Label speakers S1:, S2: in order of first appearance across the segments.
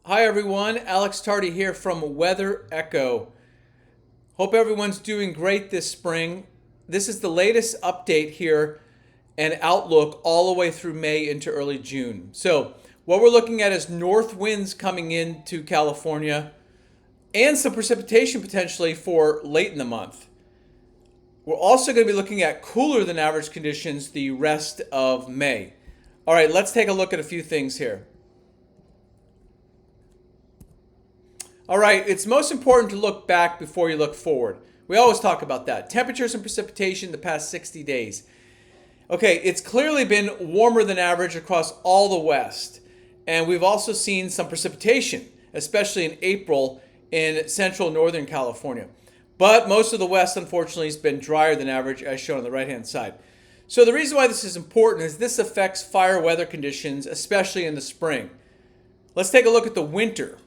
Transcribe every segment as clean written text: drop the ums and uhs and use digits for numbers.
S1: Hi everyone, Alex Tardy here from Weather Echo. Hope everyone's doing great this spring. This is the latest update here and outlook all the way through May into early June. So what we're looking at is north winds coming into California and some precipitation potentially for late in the month. We're also going to be looking at cooler than average conditions the rest of May. All right, let's take a look at a few things here. All right, it's most important to look back before you look forward. We always talk about that. Temperatures and precipitation the past 60 days. Okay, it's clearly been warmer than average across all the West. And we've also seen some precipitation, especially in April in central northern California. But most of the West, unfortunately, has been drier than average, as shown on the right-hand side. So the reason why this is important is this affects fire weather conditions, especially in the spring. Let's take a look at the winter.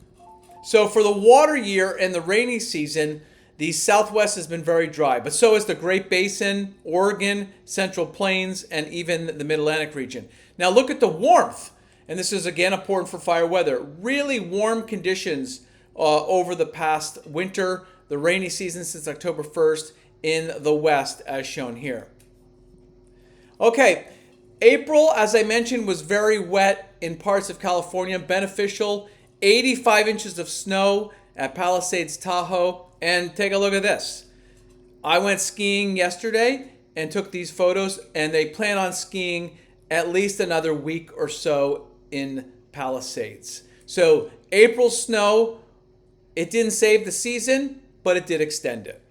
S1: So for the water year and the rainy season, the Southwest has been very dry, but so is the Great Basin, Oregon, Central Plains, and even the Mid-Atlantic region. Now look at the warmth, and this is again important for fire weather. Really warm conditions over the past winter, the rainy season since October 1st in the West, as shown here. Okay, April, as I mentioned, was very wet in parts of California, beneficial. 85 inches of snow at Palisades, Tahoe. And take a look at this. I went skiing yesterday and took these photos, and they plan on skiing at least another week or so in Palisades. So April snow, it didn't save the season, but it did extend it.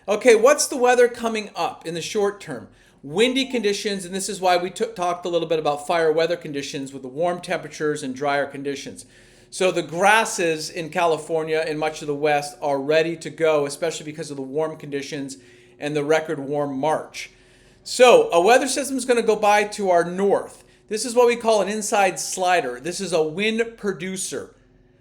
S1: Okay, what's the weather coming up in the short term? Windy conditions, and this is why we talked a little bit about fire weather conditions with the warm temperatures and drier conditions. So the grasses in California and much of the West are ready to go, especially because of the warm conditions and the record warm March. So a weather system is going to go by to our north. This is what we call an inside slider. This is a wind producer.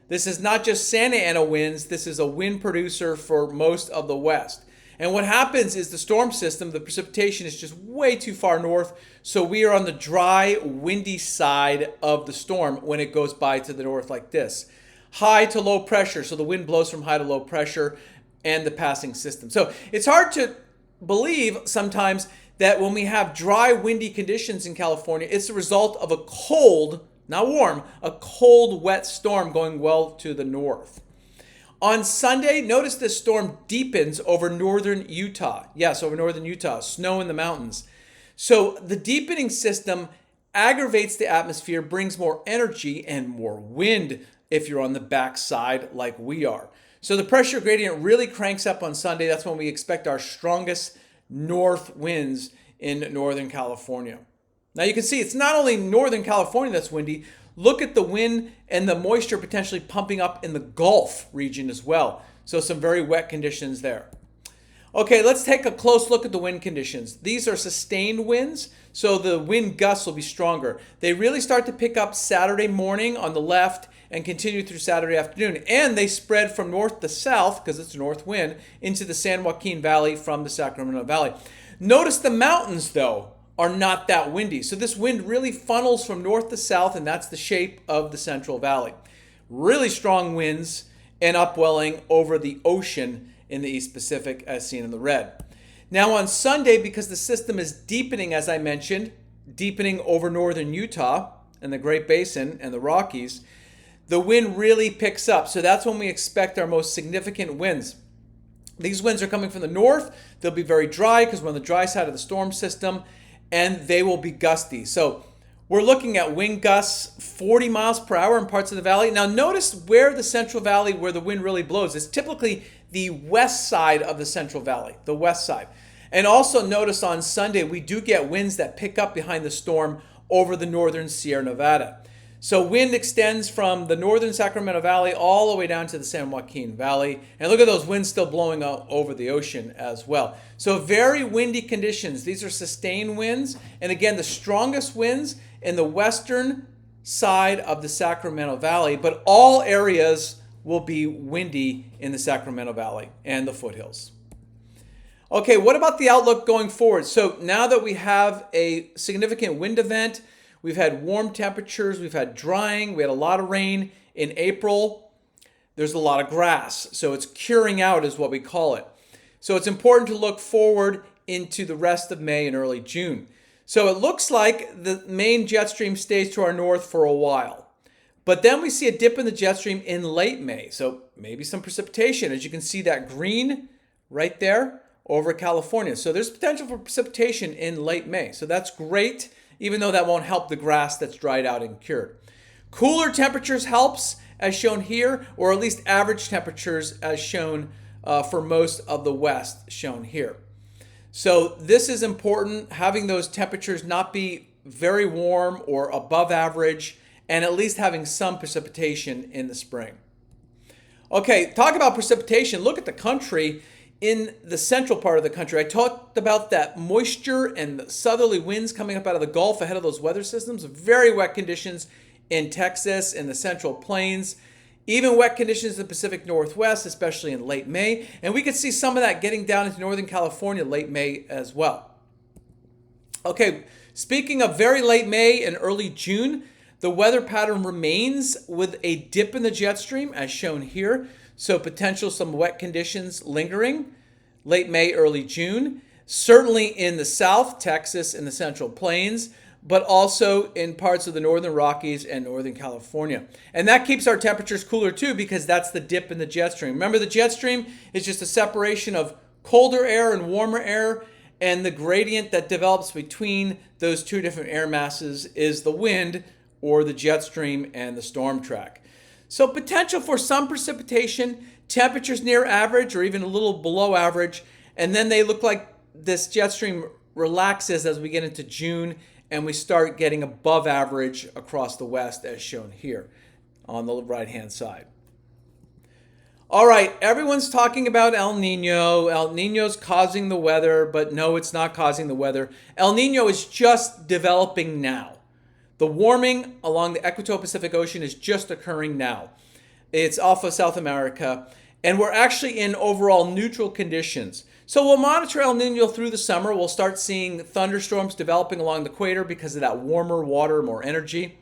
S1: This is not just Santa Ana winds. This is a wind producer for most of the West. And what happens is the storm system, the precipitation is just way too far north. So we are on the dry, windy side of the storm when it goes by to the north like this. High to low pressure. So the wind blows from high to low pressure and the passing system. So it's hard to believe sometimes that when we have dry, windy conditions in California, it's the result of a cold, not warm, a cold, wet storm going well to the north. On Sunday, notice this storm deepens over northern Utah. Yes, over northern Utah, snow in the mountains. So the deepening system aggravates the atmosphere, brings more energy and more wind if you're on the backside like we are. So the pressure gradient really cranks up on Sunday. That's when we expect our strongest north winds in Northern California. Now you can see it's not only Northern California that's windy. Look at the wind and the moisture potentially pumping up in the Gulf region as well. So some very wet conditions there. Okay, let's take a close look at the wind conditions. These are sustained winds, so the wind gusts will be stronger. They really start to pick up Saturday morning on the left and continue through Saturday afternoon. And they spread from north to south, because it's a north wind, into the San Joaquin Valley from the Sacramento Valley. Notice the mountains, though, are not that windy. So this wind really funnels from north to south, and that's the shape of the Central Valley. Really strong winds and upwelling over the ocean in the East Pacific as seen in the red. Now on Sunday, because the system is deepening, as I mentioned, deepening over northern Utah and the Great Basin and the Rockies, the wind really picks up. So that's when we expect our most significant winds. These winds are coming from the north. They'll be very dry because we're on the dry side of the storm system, and they will be gusty. So we're looking at wind gusts 40 miles per hour in parts of the valley. Now notice where the Central Valley, where the wind really blows, is typically the west side of the Central Valley, the west side. And also notice on Sunday, we do get winds that pick up behind the storm over the northern Sierra Nevada. So wind extends from the northern Sacramento Valley all the way down to the San Joaquin Valley. And look at those winds still blowing out over the ocean as well. So very windy conditions. These are sustained winds. And again, the strongest winds in the western side of the Sacramento Valley. But all areas will be windy in the Sacramento Valley and the foothills. Okay, what about the outlook going forward? So now that we have a significant wind event, We've had warm temperatures. We've had drying. We had a lot of rain in April. There's a lot of grass. So it's curing out is what we call it. So it's important to look forward into the rest of May and early June. So it looks like the main jet stream stays to our north for a while. But then we see a dip in the jet stream in late May. So maybe some precipitation. As you can see that green right there over California. So there's potential for precipitation in late May. So that's great, even though that won't help the grass that's dried out and cured. Cooler temperatures helps, as shown here, or at least average temperatures as shown for most of the West, shown here. So this is important, having those temperatures not be very warm or above average, and at least having some precipitation in the spring. Okay, talk about precipitation. Look at the country. In the central part of the country, I talked about that moisture and the southerly winds coming up out of the Gulf ahead of those weather systems. Very wet conditions in Texas, in the Central Plains. Even wet conditions in the Pacific Northwest, especially in late May. And we could see some of that getting down into Northern California late May as well. Okay, speaking of very late May and early June, the weather pattern remains with a dip in the jet stream as shown here. So potential some wet conditions lingering late May, early June. Certainly in the South, Texas and the Central Plains, but also in parts of the Northern Rockies and Northern California. And that keeps our temperatures cooler too, because that's the dip in the jet stream. Remember, the jet stream is just a separation of colder air and warmer air, and the gradient that develops between those two different air masses is the wind, or the jet stream and the storm track. So potential for some precipitation, temperatures near average or even a little below average, and then they look like this jet stream relaxes as we get into June and we start getting above average across the West as shown here on the right-hand side. All right, everyone's talking about El Nino. El Nino's causing the weather, but no, it's not causing the weather. El Nino is just developing now. The warming along the Equatorial Pacific Ocean is just occurring now. It's off of South America, and we're actually in overall neutral conditions. So we'll monitor El Nino through the summer. We'll start seeing thunderstorms developing along the equator because of that warmer water, more energy.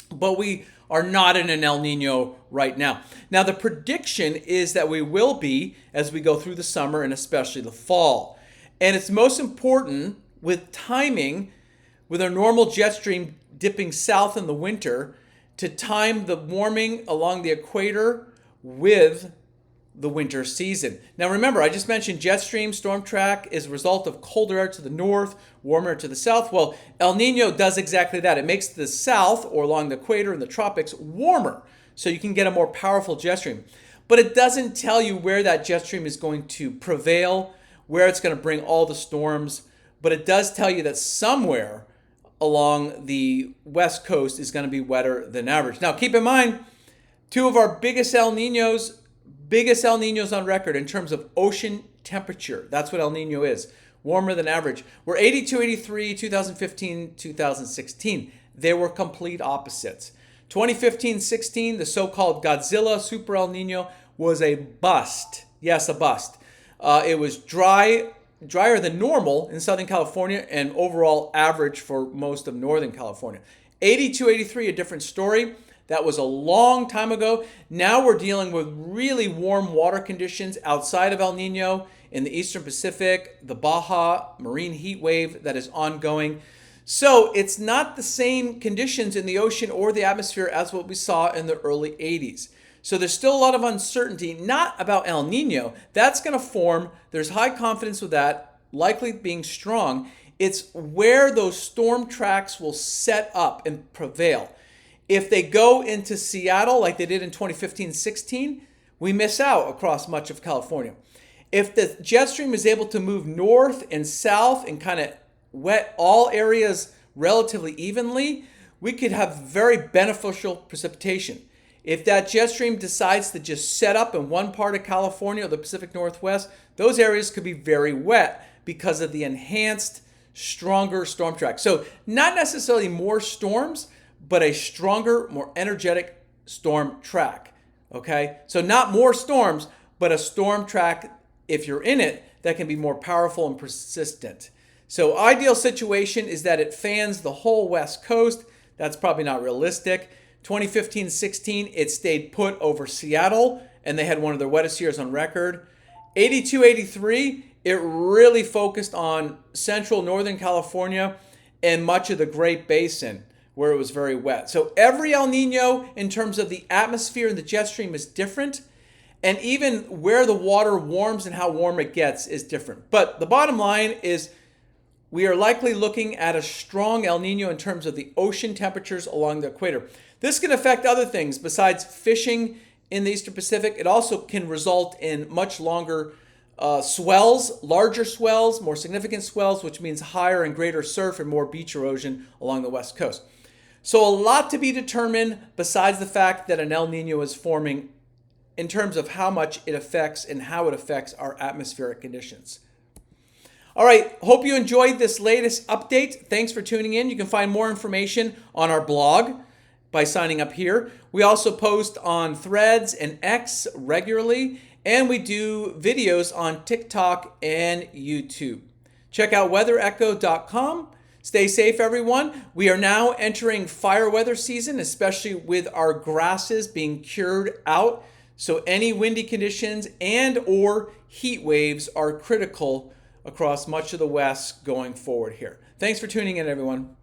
S1: But we are not in an El Nino right now. Now, the prediction is that we will be as we go through the summer and especially the fall. And it's most important with timing, with our normal jet stream dipping south in the winter, to time the warming along the equator with the winter season. Now remember, I just mentioned jet stream, storm track is a result of colder air to the north, warmer air to the south. Well, El Nino does exactly that. It makes the south, or along the equator in the tropics, warmer, so you can get a more powerful jet stream. But it doesn't tell you where that jet stream is going to prevail, where it's going to bring all the storms, but it does tell you that somewhere along the west coast is going to be wetter than average. Now keep in mind, two of our biggest El Ninos on record in terms of ocean temperature. That's what El Nino is. Warmer than average. We're 82, 83, 2015, 2016. They were complete opposites. 2015-16, the so-called Godzilla Super El Nino was a bust. Yes, a bust. It was drier than normal in Southern California and overall average for most of Northern California. 82, 83, a different story. That was a long time ago. Now we're dealing with really warm water conditions outside of El Nino in the Eastern Pacific, the Baja marine heat wave that is ongoing. So it's not the same conditions in the ocean or the atmosphere as what we saw in the early 80s. So there's still a lot of uncertainty, not about El Nino. That's going to form. There's high confidence with that, likely being strong. It's where those storm tracks will set up and prevail. If they go into Seattle like they did in 2015-16, we miss out across much of California. If the jet stream is able to move north and south and kind of wet all areas relatively evenly, we could have very beneficial precipitation. If that jet stream decides to just set up in one part of California or the Pacific Northwest, those areas could be very wet because of the enhanced, stronger storm track. So not necessarily more storms, but a stronger, more energetic storm track, okay? So not more storms, but a storm track, if you're in it, that can be more powerful and persistent. So ideal situation is that it fans the whole West Coast. That's probably not realistic. 2015-16, it stayed put over Seattle, and they had one of their wettest years on record. 82-83, it really focused on central Northern California and much of the Great Basin, where it was very wet. So every El Nino, in terms of the atmosphere and the jet stream, is different. And even where the water warms and how warm it gets is different. But the bottom line is we are likely looking at a strong El Nino in terms of the ocean temperatures along the equator. This can affect other things besides fishing in the Eastern Pacific. It also can result in much longer swells, larger swells, more significant swells, which means higher and greater surf and more beach erosion along the West Coast. So a lot to be determined besides the fact that an El Nino is forming in terms of how much it affects and how it affects our atmospheric conditions. All right, hope you enjoyed this latest update. Thanks for tuning in. You can find more information on our blog by signing up here. We also post on Threads and X regularly, and we do videos on TikTok and YouTube. Check out weatherecho.com. Stay safe, everyone. We are now entering fire weather season, especially with our grasses being cured out. So any windy conditions and or heat waves are critical across much of the West going forward here. Thanks for tuning in, everyone.